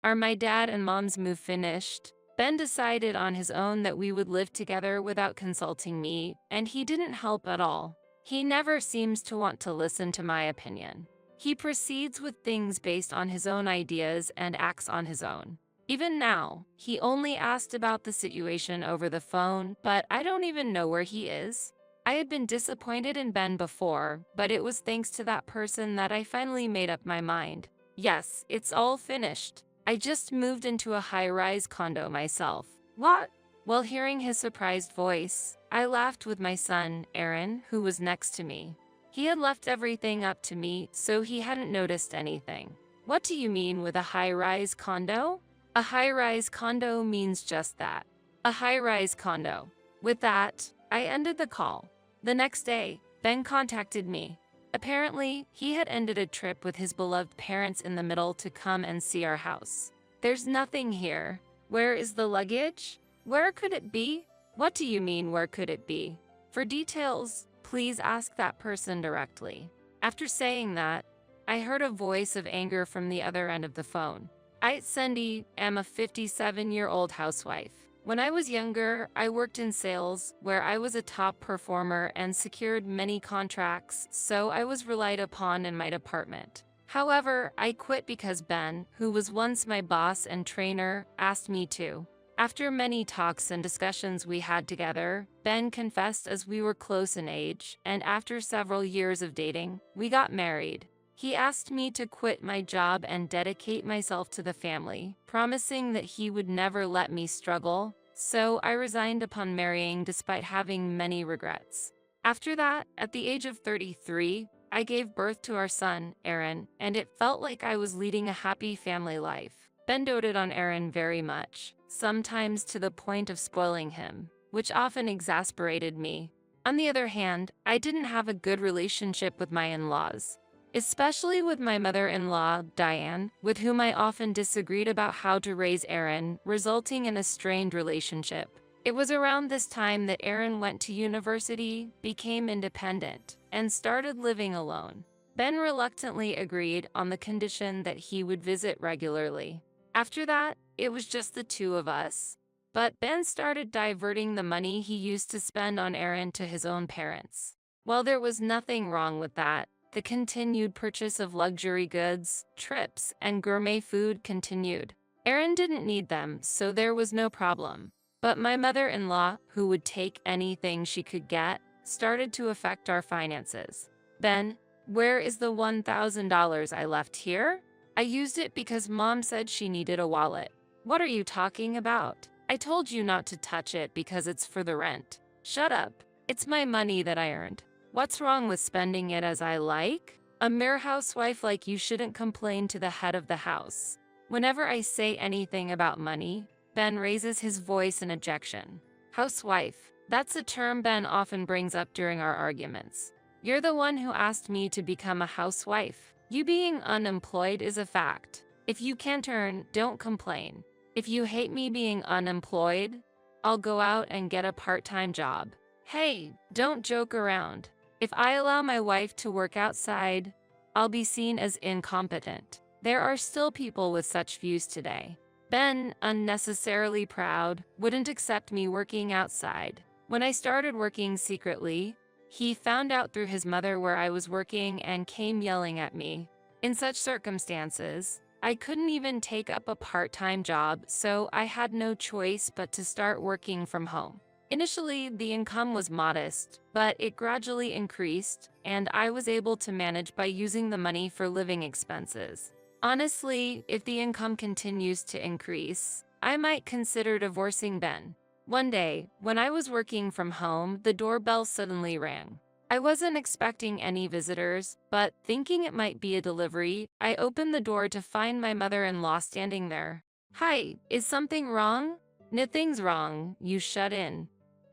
Are my dad and mom's move finished? Ben decided on his own that we would live together without consulting me, and he didn't help at all. He never seems to want to listen to my opinion. He proceeds with things based on his own ideas and acts on his own. Even now, he only asked about the situation over the phone, but I don't even know where he is. I had been disappointed in Ben before, but it was thanks to that person that I finally made up my mind. Yes, it's all finished. I just moved into a high-rise condo myself. What? While hearing his surprised voice, I laughed with my son, Aaron, who was next to me. He had left everything up to me, so he hadn't noticed anything. What do you mean with a high-rise condo? A high-rise condo means just that. A high-rise condo. With that, I ended the call. The next day, Ben contacted me. Apparently, he had ended a trip with his beloved parents in the middle to come and see our house. There's nothing here. Where is the luggage? Where could it be? What do you mean, where could it be? For details, please ask that person directly. After saying that, I heard a voice of anger from the other end of the phone. I, Cindy, am a 57-year-old housewife. When I was younger, I worked in sales, where I was a top performer and secured many contracts, so I was relied upon in my department. However, I quit because Ben, who was once my boss and trainer, asked me to. After many talks and discussions we had together, Ben confessed as we were close in age, and after several years of dating, we got married. He asked me to quit my job and dedicate myself to the family, promising that he would never let me struggle, so I resigned upon marrying despite having many regrets. After that, at the age of 33, I gave birth to our son, Aaron, and it felt like I was leading a happy family life. Ben doted on Aaron very much, sometimes to the point of spoiling him, which often exasperated me. On the other hand, I didn't have a good relationship with my in-laws, especially with my mother-in-law, Diane, with whom I often disagreed about how to raise Aaron, resulting in a strained relationship. It was around this time that Aaron went to university, became independent, and started living alone. Ben reluctantly agreed on the condition that he would visit regularly. After that, it was just the two of us. But Ben started diverting the money he used to spend on Aaron to his own parents. While there was nothing wrong with that, the continued purchase of luxury goods, trips, and gourmet food continued. Aaron didn't need them, so there was no problem. But my mother-in-law, who would take anything she could get, started to affect our finances. Ben, where is the $1,000 I left here? I used it because Mom said she needed a wallet. What are you talking about? I told you not to touch it because it's for the rent. Shut up. It's my money that I earned. What's wrong with spending it as I like? A mere housewife like you shouldn't complain to the head of the house. Whenever I say anything about money, Ben raises his voice in objection. Housewife, that's a term Ben often brings up during our arguments. You're the one who asked me to become a housewife. You being unemployed is a fact. If you can't earn, don't complain. If you hate me being unemployed, I'll go out and get a part-time job. Hey, don't joke around. If I allow my wife to work outside, I'll be seen as incompetent. There are still people with such views today. Ben, unnecessarily proud, wouldn't accept me working outside. When I started working secretly, he found out through his mother where I was working and came yelling at me. In such circumstances, I couldn't even take up a part-time job, so I had no choice but to start working from home. Initially, the income was modest, but it gradually increased, and I was able to manage by using the money for living expenses. Honestly, if the income continues to increase, I might consider divorcing Ben. One day, when I was working from home, the doorbell suddenly rang. I wasn't expecting any visitors, but thinking it might be a delivery, I opened the door to find my mother-in-law standing there. Hi, is something wrong? Nothing's wrong, you shut in.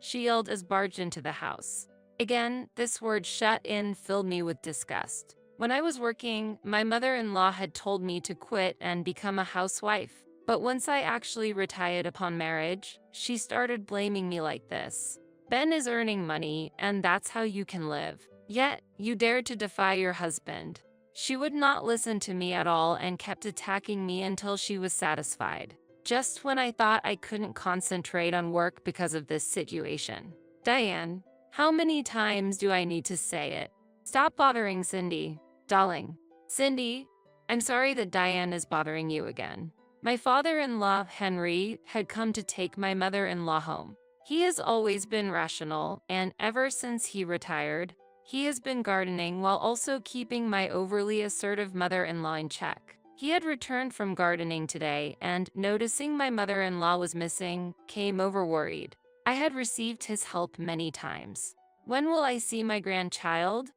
She yelled as barged into the house. Again, this word shut in filled me with disgust. When I was working, my mother-in-law had told me to quit and become a housewife. But once I actually retired upon marriage, she started blaming me like this. Ben is earning money, and that's how you can live. Yet, you dared to defy your husband. She would not listen to me at all and kept attacking me until she was satisfied. Just when I thought I couldn't concentrate on work because of this situation. Diane, how many times do I need to say it? Stop bothering Cindy, darling. Cindy, I'm sorry that Diane is bothering you again. My father-in-law, Henry, had come to take my mother-in-law home. He has always been rational, and ever since he retired, he has been gardening while also keeping my overly assertive mother-in-law in check. He had returned from gardening today and, noticing my mother-in-law was missing, came over worried. I had received his help many times. When will I see my grandchild?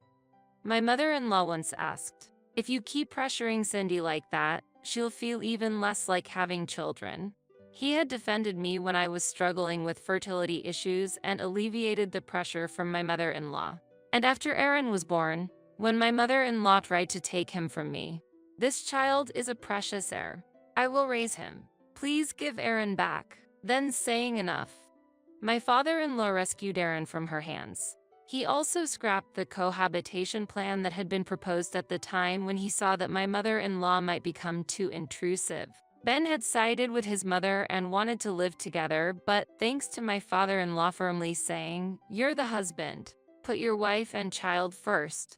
My mother-in-law once asked. If you keep pressuring Cindy like that, she'll feel even less like having children. He had defended me when I was struggling with fertility issues and alleviated the pressure from my mother-in-law. And after Aaron was born, when my mother-in-law tried to take him from me, this child is a precious heir. I will raise him. Please give Aaron back. Then saying enough, my father-in-law rescued Aaron from her hands. He also scrapped the cohabitation plan that had been proposed at the time when he saw that my mother-in-law might become too intrusive. Ben had sided with his mother and wanted to live together, but thanks to my father-in-law firmly saying, "You're the husband. Put your wife and child first,"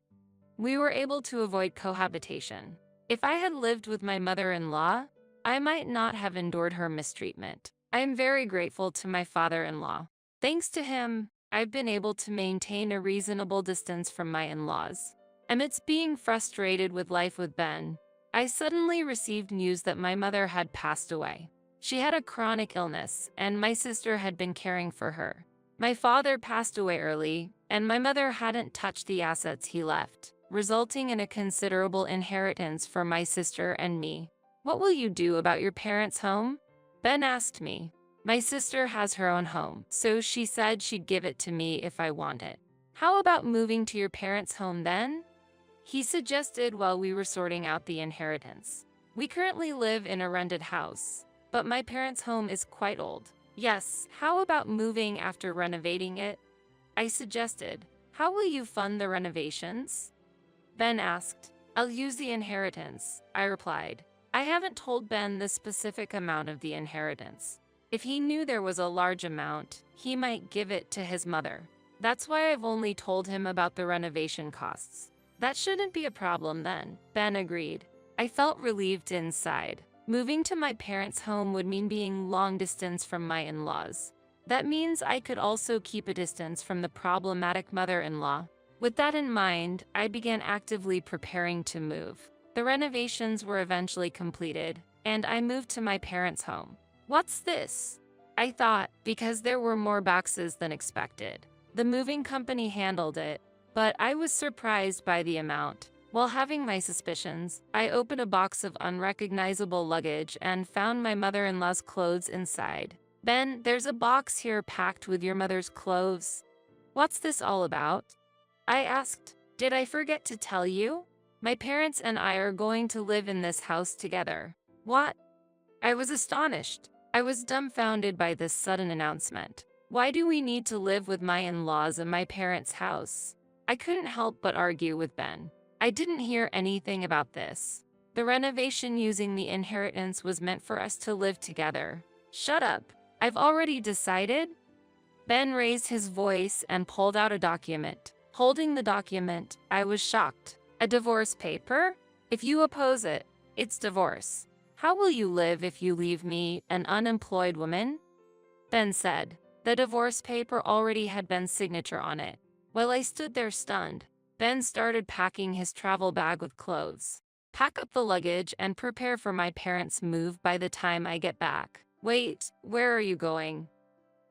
we were able to avoid cohabitation. If I had lived with my mother-in-law, I might not have endured her mistreatment. I am very grateful to my father-in-law. Thanks to him, I've been able to maintain a reasonable distance from my in-laws. Amidst being frustrated with life with Ben, I suddenly received news that my mother had passed away. She had a chronic illness, and my sister had been caring for her. My father passed away early, and my mother hadn't touched the assets he left, resulting in a considerable inheritance for my sister and me. What will you do about your parents' home? Ben asked me. My sister has her own home, so she said she'd give it to me if I want it. How about moving to your parents' home then? He suggested while we were sorting out the inheritance. We currently live in a rented house, but my parents' home is quite old. Yes, how about moving after renovating it? I suggested. How will you fund the renovations? Ben asked. I'll use the inheritance, I replied. I haven't told Ben the specific amount of the inheritance. If he knew there was a large amount, he might give it to his mother. That's why I've only told him about the renovation costs. That shouldn't be a problem then, Ben agreed. I felt relieved inside. Moving to my parents' home would mean being long distance from my in-laws. That means I could also keep a distance from the problematic mother-in-law. With that in mind, I began actively preparing to move. The renovations were eventually completed, and I moved to my parents' home. What's this? I thought, because there were more boxes than expected. The moving company handled it, but I was surprised by the amount. While having my suspicions, I opened a box of unrecognizable luggage and found my mother-in-law's clothes inside. Ben, there's a box here packed with your mother's clothes. What's this all about? I asked. Did I forget to tell you? My parents and I are going to live in this house together. What? I was astonished. I was dumbfounded by this sudden announcement. Why do we need to live with my in-laws in my parents' house? I couldn't help but argue with Ben. I didn't hear anything about this. The renovation using the inheritance was meant for us to live together. Shut up. I've already decided. Ben raised his voice and pulled out a document. Holding the document, I was shocked. A divorce paper? If you oppose it, it's divorce. How will you live if you leave me, an unemployed woman? Ben said. The divorce paper already had Ben's signature on it. While I stood there stunned, Ben started packing his travel bag with clothes. Pack up the luggage and prepare for my parents' move by the time I get back. Wait, where are you going?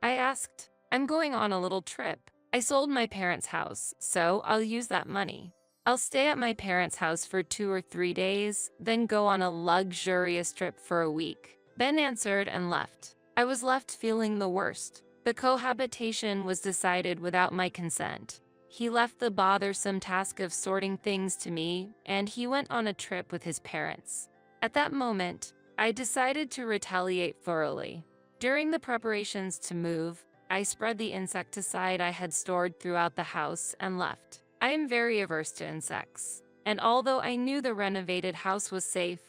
I asked. I'm going on a little trip. I sold my parents' house, so I'll use that money. I'll stay at my parents' house for 2 or 3 days, then go on a luxurious trip for a week. Ben answered and left. I was left feeling the worst. The cohabitation was decided without my consent. He left the bothersome task of sorting things to me, and he went on a trip with his parents. At that moment, I decided to retaliate thoroughly. During the preparations to move, I spread the insecticide I had stored throughout the house and left. I am very averse to insects, and although I knew the renovated house was safe,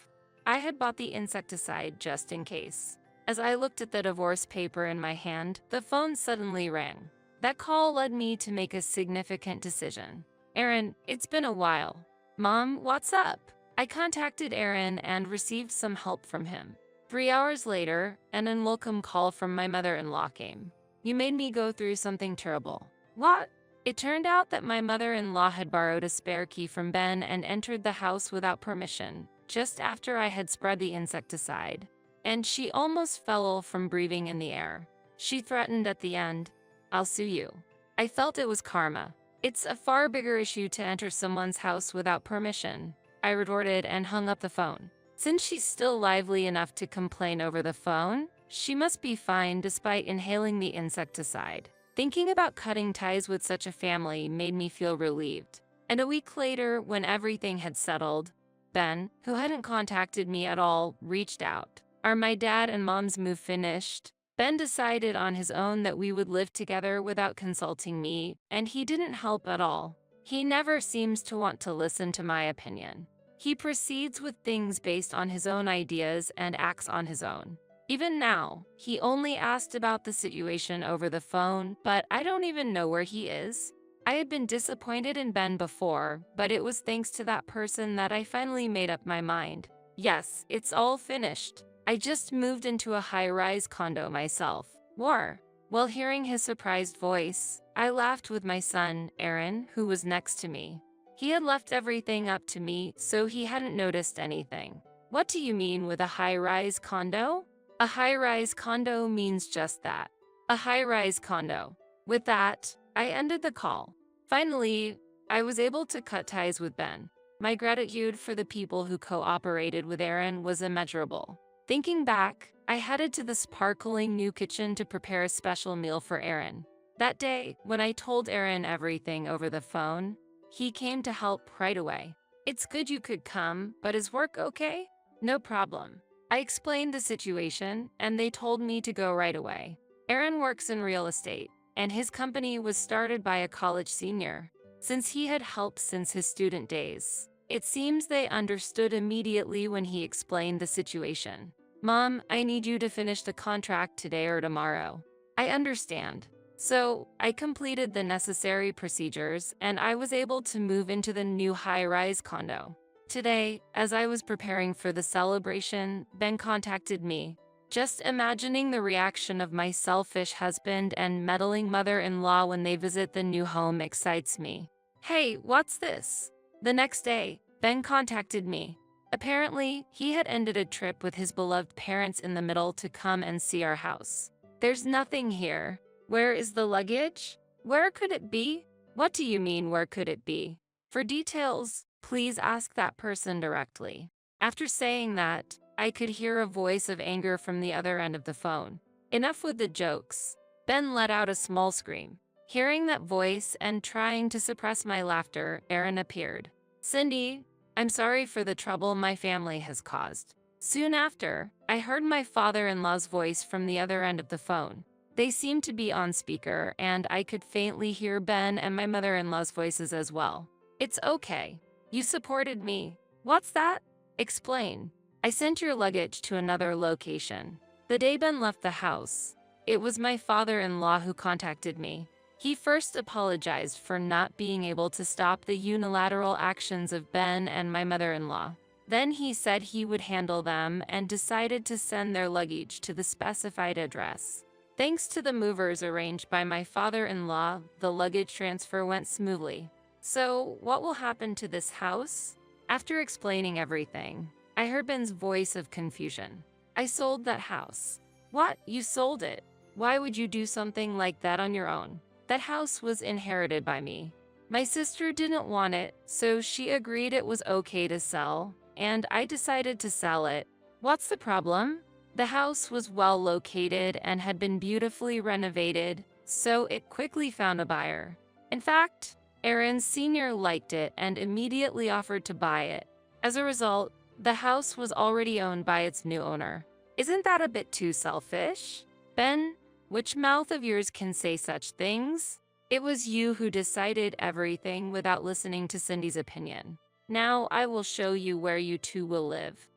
I had bought the insecticide just in case. As I looked at the divorce paper in my hand, the phone suddenly rang. That call led me to make a significant decision. Aaron, it's been a while. Mom, what's up? I contacted Aaron and received some help from him. 3 hours later, an unwelcome call from my mother-in-law came. You made me go through something terrible. What? It turned out that my mother-in-law had borrowed a spare key from Ben and entered the house without permission, just after I had spread the insecticide. And she almost fell from breathing in the air. She threatened at the end, I'll sue you. I felt it was karma. It's a far bigger issue to enter someone's house without permission, I retorted and hung up the phone. Since she's still lively enough to complain over the phone, she must be fine despite inhaling the insecticide. Thinking about cutting ties with such a family made me feel relieved. And a week later, when everything had settled, Ben, who hadn't contacted me at all, reached out. Are my dad and mom's move finished? Ben decided on his own that we would live together without consulting me, and he didn't help at all. He never seems to want to listen to my opinion. He proceeds with things based on his own ideas and acts on his own. Even now, he only asked about the situation over the phone, but I don't even know where he is. I had been disappointed in Ben before, but it was thanks to that person that I finally made up my mind. Yes, it's all finished. I just moved into a high-rise condo myself. War. While hearing his surprised voice, I laughed with my son, Aaron, who was next to me. He had left everything up to me, so he hadn't noticed anything. What do you mean with a high-rise condo? A high-rise condo means just that. A high-rise condo. With that, I ended the call. Finally, I was able to cut ties with Ben. My gratitude for the people who cooperated with Aaron was immeasurable. Thinking back, I headed to the sparkling new kitchen to prepare a special meal for Aaron. That day, when I told Aaron everything over the phone, he came to help right away. It's good you could come, but is work okay? No problem. I explained the situation, and they told me to go right away. Aaron works in real estate, and his company was started by a college senior. Since he had helped since his student days, it seems they understood immediately when he explained the situation. Mom, I need you to finish the contract today or tomorrow. I understand. So, I completed the necessary procedures, and I was able to move into the new high-rise condo. Today, as I was preparing for the celebration, Ben contacted me. Just imagining the reaction of my selfish husband and meddling mother-in-law when they visit the new home excites me. Hey, what's this? The next day, Ben contacted me. Apparently, he had ended a trip with his beloved parents in the middle to come and see our house. There's nothing here. Where is the luggage? Where could it be? What do you mean, where could it be? For details, please ask that person directly. After saying that, I could hear a voice of anger from the other end of the phone. Enough with the jokes. Ben let out a small scream. Hearing that voice and trying to suppress my laughter, Aaron appeared. Cindy, I'm sorry for the trouble my family has caused. Soon after, I heard my father-in-law's voice from the other end of the phone. They seemed to be on speaker, and I could faintly hear Ben and my mother-in-law's voices as well. It's okay. You supported me. What's that? Explain. I sent your luggage to another location. The day Ben left the house, it was my father-in-law who contacted me. He first apologized for not being able to stop the unilateral actions of Ben and my mother-in-law. Then he said he would handle them and decided to send their luggage to the specified address. Thanks to the movers arranged by my father-in-law, the luggage transfer went smoothly. So, what will happen to this house? After explaining everything, I heard Ben's voice of confusion. I sold that house. What? You sold it? Why would you do something like that on your own? That house was inherited by me. My sister didn't want it, so she agreed it was okay to sell, and I decided to sell it. What's the problem? The house was well located and had been beautifully renovated, so it quickly found a buyer. In fact, Aaron Sr. liked it and immediately offered to buy it. As a result, the house was already owned by its new owner. Isn't that a bit too selfish? Ben, which mouth of yours can say such things? It was you who decided everything without listening to Cindy's opinion. Now I will show you where you two will live.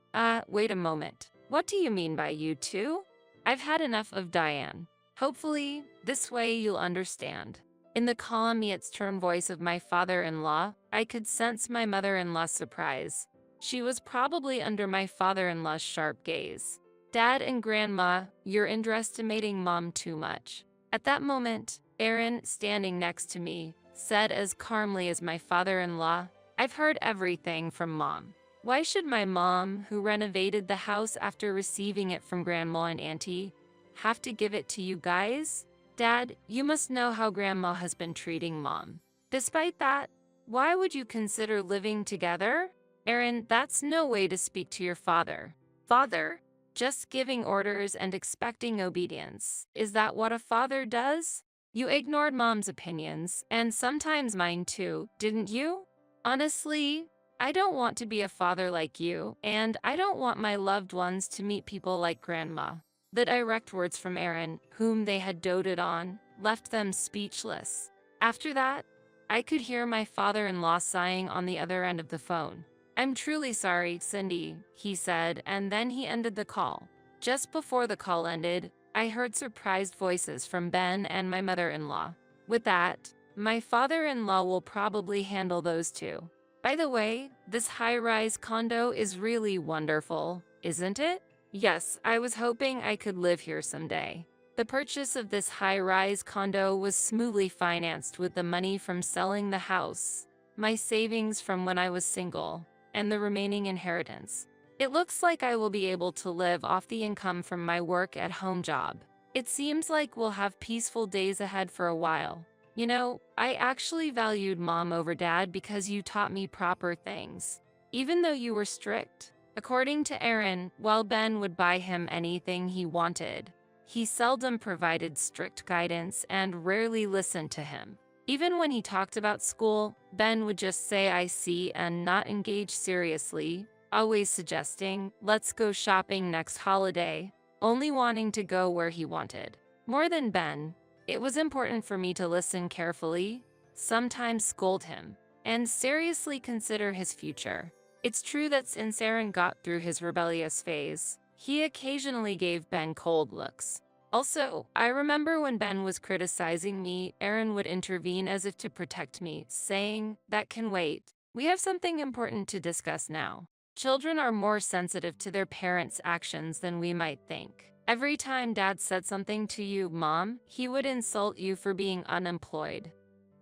Wait a moment. What do you mean by you two? I've had enough of Diane. Hopefully, this way you'll understand. In the calm yet stern voice of my father-in-law, I could sense my mother-in-law's surprise. She was probably under my father-in-law's sharp gaze. Dad and Grandma, you're underestimating Mom too much. At that moment, Aaron, standing next to me, said as calmly as my father-in-law, I've heard everything from Mom. Why should my mom, who renovated the house after receiving it from Grandma and Auntie, have to give it to you guys? Dad, you must know how Grandma has been treating Mom. Despite that, why would you consider living together? Aaron, that's no way to speak to your father. Father? Just giving orders and expecting obedience. Is that what a father does? You ignored Mom's opinions, and sometimes mine too, didn't you? Honestly, I don't want to be a father like you, and I don't want my loved ones to meet people like Grandma. The direct words from Aaron, whom they had doted on, left them speechless. After that, I could hear my father-in-law sighing on the other end of the phone. I'm truly sorry, Cindy, he said, and then he ended the call. Just before the call ended, I heard surprised voices from Ben and my mother-in-law. With that, my father-in-law will probably handle those two. By the way, this high-rise condo is really wonderful, isn't it? Yes, I was hoping I could live here someday. The purchase of this high-rise condo was smoothly financed with the money from selling the house, my savings from when I was single, and the remaining inheritance. It looks like I will be able to live off the income from my work-at-home job. It seems like we'll have peaceful days ahead for a while. You know, I actually valued Mom over Dad because you taught me proper things, even though you were strict. According to Aaron, while Ben would buy him anything he wanted, he seldom provided strict guidance and rarely listened to him. Even when he talked about school, Ben would just say I see and not engage seriously, always suggesting, let's go shopping next holiday, only wanting to go where he wanted. More than Ben, it was important for me to listen carefully, sometimes scold him, and seriously consider his future. It's true that since Aaron got through his rebellious phase, he occasionally gave Ben cold looks. Also, I remember when Ben was criticizing me, Aaron would intervene as if to protect me, saying, that can wait. We have something important to discuss now. Children are more sensitive to their parents' actions than we might think. Every time Dad said something to you, Mom, he would insult you for being unemployed.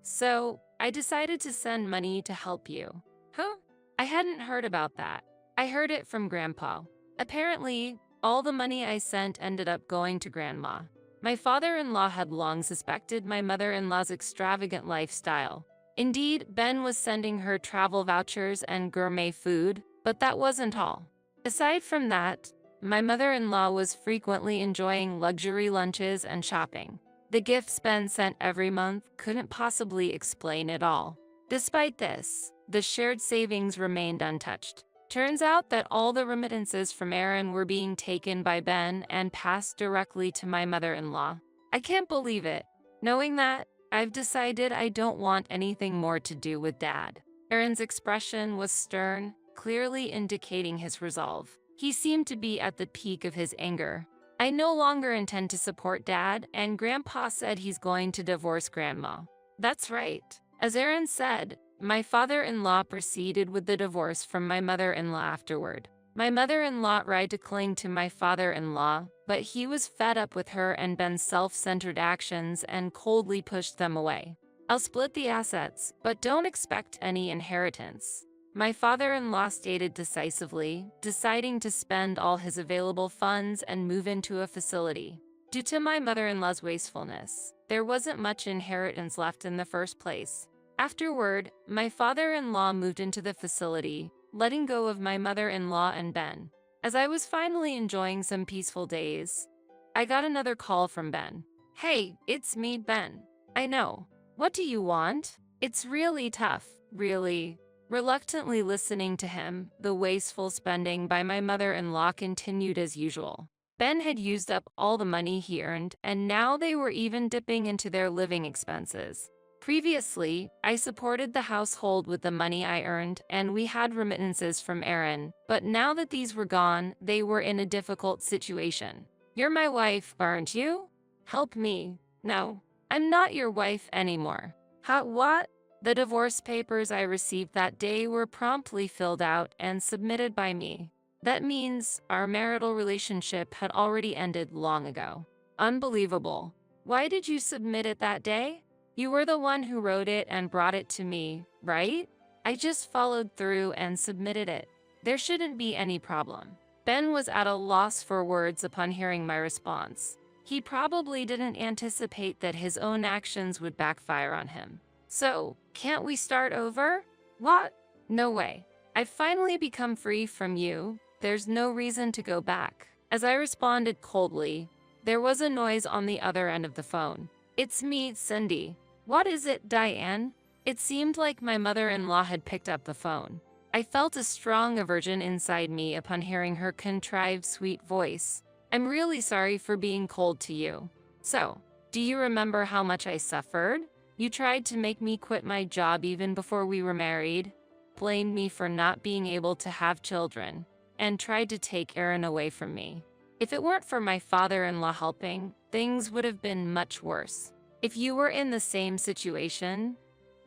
So, I decided to send money to help you. Huh? I hadn't heard about that. I heard it from Grandpa. Apparently, all the money I sent ended up going to Grandma. My father-in-law had long suspected my mother-in-law's extravagant lifestyle. Indeed, Ben was sending her travel vouchers and gourmet food, but that wasn't all. Aside from that, my mother-in-law was frequently enjoying luxury lunches and shopping. The gifts Ben sent every month couldn't possibly explain it all. Despite this, the shared savings remained untouched. Turns out that all the remittances from Aaron were being taken by Ben and passed directly to my mother-in-law. I can't believe it. Knowing that, I've decided I don't want anything more to do with Dad. Aaron's expression was stern, clearly indicating his resolve. He seemed to be at the peak of his anger. I no longer intend to support Dad, and Grandpa said he's going to divorce Grandma. That's right. As Aaron said, my father-in-law proceeded with the divorce from my mother-in-law afterward. My mother-in-law tried to cling to my father-in-law, but he was fed up with her and Ben's self-centered actions and coldly pushed them away. I'll split the assets, but don't expect any inheritance. My father-in-law stated decisively, deciding to spend all his available funds and move into a facility. Due to my mother-in-law's wastefulness, there wasn't much inheritance left in the first place. Afterward, my father-in-law moved into the facility, letting go of my mother-in-law and Ben. As I was finally enjoying some peaceful days, I got another call from Ben. Hey, it's me, Ben. I know. What do you want? It's really tough, really. Reluctantly listening to him, the wasteful spending by my mother-in-law continued as usual. Ben had used up all the money he earned, and now they were even dipping into their living expenses. Previously, I supported the household with the money I earned, and we had remittances from Aaron, but now that these were gone, they were in a difficult situation. You're my wife, aren't you? Help me. No, I'm not your wife anymore. What? The divorce papers I received that day were promptly filled out and submitted by me. That means our marital relationship had already ended long ago. Unbelievable. Why did you submit it that day? You were the one who wrote it and brought it to me, right? I just followed through and submitted it. There shouldn't be any problem. Ben was at a loss for words upon hearing my response. He probably didn't anticipate that his own actions would backfire on him. So, can't we start over? What? No way. I've finally become free from you. There's no reason to go back. As I responded coldly, there was a noise on the other end of the phone. It's me, Cindy. What is it, Diane? It seemed like my mother-in-law had picked up the phone. I felt a strong aversion inside me upon hearing her contrived, sweet voice. I'm really sorry for being cold to you. So, do you remember how much I suffered? You tried to make me quit my job even before we were married, blamed me for not being able to have children, and tried to take Aaron away from me. If it weren't for my father-in-law helping, things would have been much worse. If you were in the same situation,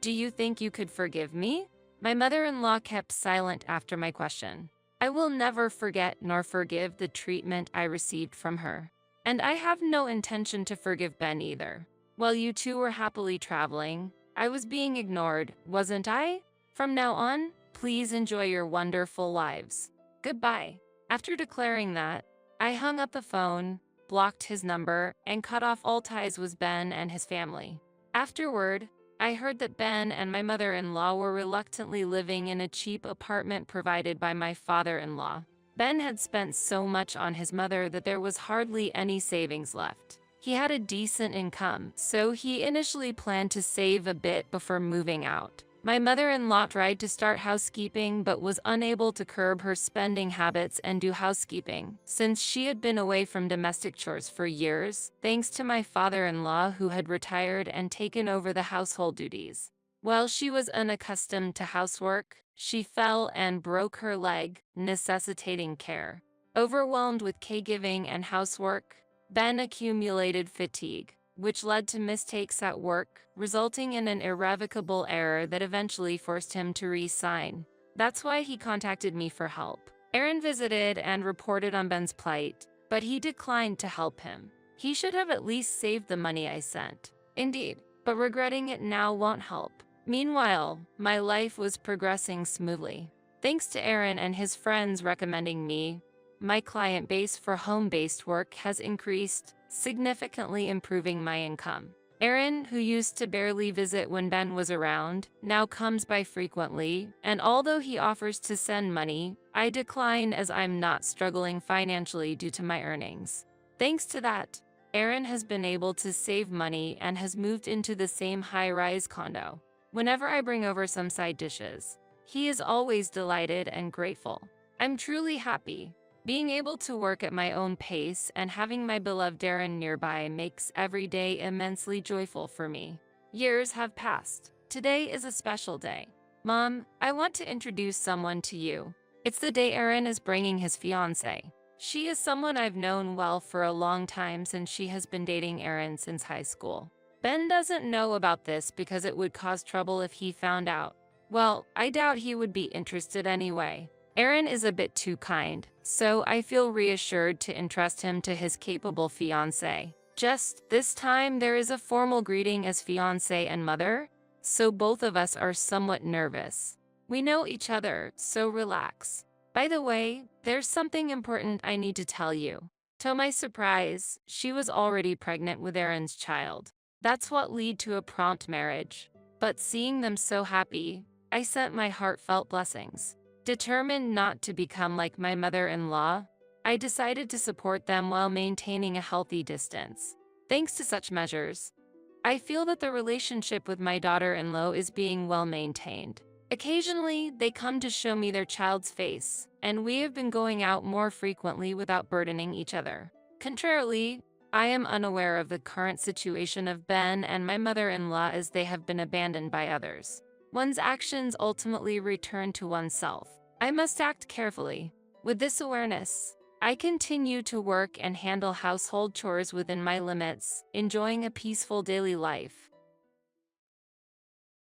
do you think you could forgive me? My mother-in-law kept silent after my question. I will never forget nor forgive the treatment I received from her. And I have no intention to forgive Ben either. While you two were happily traveling, I was being ignored, wasn't I? From now on, please enjoy your wonderful lives. Goodbye. After declaring that, I hung up the phone, blocked his number, and cut off all ties with Ben and his family. Afterward, I heard that Ben and my mother-in-law were reluctantly living in a cheap apartment provided by my father-in-law. Ben had spent so much on his mother that there was hardly any savings left. He had a decent income, so he initially planned to save a bit before moving out. My mother-in-law tried to start housekeeping but was unable to curb her spending habits and do housekeeping, since she had been away from domestic chores for years, thanks to my father-in-law who had retired and taken over the household duties. While she was unaccustomed to housework, she fell and broke her leg, necessitating care. Overwhelmed with caregiving and housework, Ben accumulated fatigue, which led to mistakes at work, resulting in an irrevocable error that eventually forced him to resign. That's why he contacted me for help. Aaron visited and reported on Ben's plight, but he declined to help him. He should have at least saved the money I sent. Indeed, but regretting it now won't help. Meanwhile, my life was progressing smoothly. Thanks to Aaron and his friends recommending me, my client base for home-based work has increased, significantly improving my income. Aaron, who used to barely visit when Ben was around, now comes by frequently, and although he offers to send money, I decline as I'm not struggling financially due to my earnings. Thanks to that, Aaron has been able to save money and has moved into the same high-rise condo. Whenever I bring over some side dishes, he is always delighted and grateful. I'm truly happy. Being able to work at my own pace and having my beloved Aaron nearby makes every day immensely joyful for me. Years have passed. Today is a special day. Mom, I want to introduce someone to you. It's the day Aaron is bringing his fiancée. She is someone I've known well for a long time since she has been dating Aaron since high school. Ben doesn't know about this because it would cause trouble if he found out. Well, I doubt he would be interested anyway. Aaron is a bit too kind, so I feel reassured to entrust him to his capable fiancé. Just this time there is a formal greeting as fiancé and mother, so both of us are somewhat nervous. We know each other, so relax. By the way, there's something important I need to tell you. To my surprise, she was already pregnant with Aaron's child. That's what led to a prompt marriage. But seeing them so happy, I sent my heartfelt blessings. Determined not to become like my mother-in-law, I decided to support them while maintaining a healthy distance. Thanks to such measures, I feel that the relationship with my daughter-in-law is being well maintained. Occasionally, they come to show me their child's face, and we have been going out more frequently without burdening each other. Contrarily, I am unaware of the current situation of Ben and my mother-in-law as they have been abandoned by others. One's actions ultimately return to oneself. I must act carefully. With this awareness, I continue to work and handle household chores within my limits, enjoying a peaceful daily life.